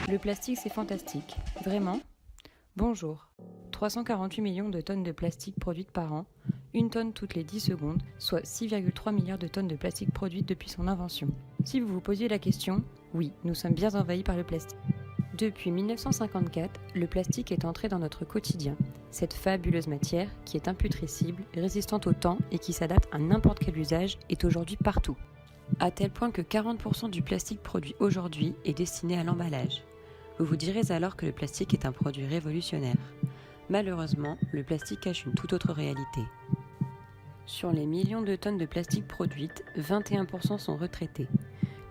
Le plastique, c'est fantastique. Vraiment ? Bonjour. 348 millions de tonnes de plastique produites par an, 1 tonne toutes les 10 secondes, soit 6,3 milliards de tonnes de plastique produites depuis son invention. Si vous vous posiez la question, oui, nous sommes bien envahis par le plastique. Depuis 1954, le plastique est entré dans notre quotidien. Cette fabuleuse matière, qui est imputrescible, résistante au temps et qui s'adapte à n'importe quel usage, est aujourd'hui partout. À tel point que 40% du plastique produit aujourd'hui est destiné à l'emballage. Vous vous direz alors que le plastique est un produit révolutionnaire. Malheureusement, le plastique cache une toute autre réalité. Sur les millions de tonnes de plastique produites, 21% sont retraités.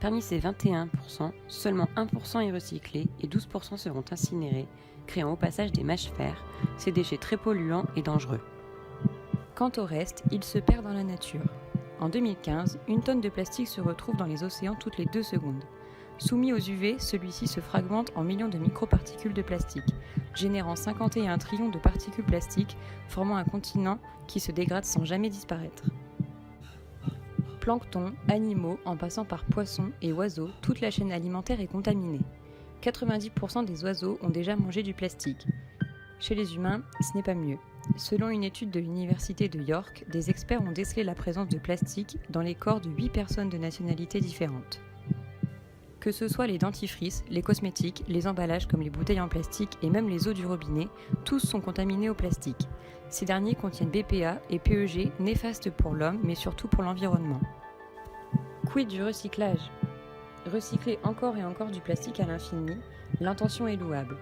Parmi ces 21%, seulement 1% est recyclé et 12% seront incinérés, créant au passage des mâches-fer, ces déchets très polluants et dangereux. Quant au reste, il se perd dans la nature. En 2015, 1 tonne de plastique se retrouve dans les océans toutes les 2 secondes. Soumis aux UV, celui-ci se fragmente en millions de microparticules de plastique, générant 51 trillions de particules plastiques, formant un continent qui se dégrade sans jamais disparaître. Plancton, animaux, en passant par poissons et oiseaux, toute la chaîne alimentaire est contaminée. 90% des oiseaux ont déjà mangé du plastique. Chez les humains, ce n'est pas mieux. Selon une étude de l'université de York, des experts ont décelé la présence de plastique dans les corps de 8 personnes de nationalités différentes. Que ce soit les dentifrices, les cosmétiques, les emballages comme les bouteilles en plastique et même les eaux du robinet, tous sont contaminés au plastique. Ces derniers contiennent BPA et PEG, néfastes pour l'homme mais surtout pour l'environnement. Quid du recyclage ? Recycler encore et encore du plastique à l'infini, l'intention est louable.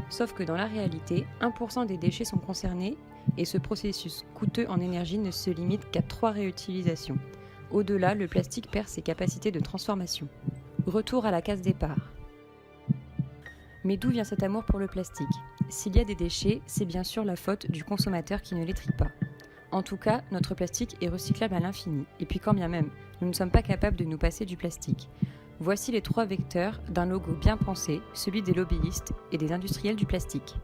Sauf que dans la réalité, 1% des déchets sont concernés et ce processus coûteux en énergie ne se limite qu'à 3 réutilisations. Au-delà, le plastique perd ses capacités de transformation. Retour à la case départ. Mais d'où vient cet amour pour le plastique ? S'il y a des déchets, c'est bien sûr la faute du consommateur qui ne les trie pas. En tout cas, notre plastique est recyclable à l'infini. Et puis quand bien même, nous ne sommes pas capables de nous passer du plastique. Voici les 3 vecteurs d'un logo bien pensé, celui des lobbyistes et des industriels du plastique.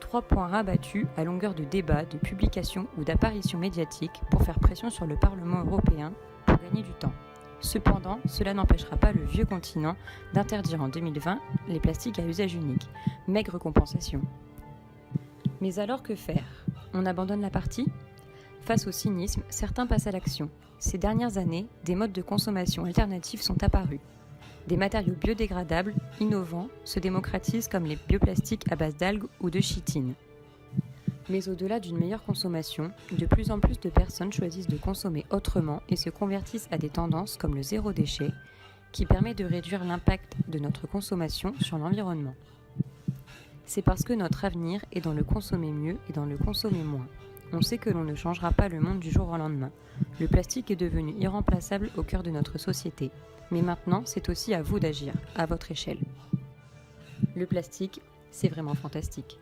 3 points rabattus à longueur de débats, de publications ou d'apparitions médiatiques pour faire pression sur le Parlement européen pour gagner du temps. Cependant, cela n'empêchera pas le vieux continent d'interdire en 2020 les plastiques à usage unique. Maigre compensation. Mais alors que faire ? On abandonne la partie ? Face au cynisme, certains passent à l'action. Ces dernières années, des modes de consommation alternatifs sont apparus. Des matériaux biodégradables, innovants, se démocratisent comme les bioplastiques à base d'algues ou de chitine. Mais au-delà d'une meilleure consommation, de plus en plus de personnes choisissent de consommer autrement et se convertissent à des tendances comme le zéro déchet, qui permet de réduire l'impact de notre consommation sur l'environnement. C'est parce que notre avenir est dans le consommer mieux et dans le consommer moins. On sait que l'on ne changera pas le monde du jour au lendemain. Le plastique est devenu irremplaçable au cœur de notre société. Mais maintenant, c'est aussi à vous d'agir, à votre échelle. Le plastique, c'est vraiment fantastique.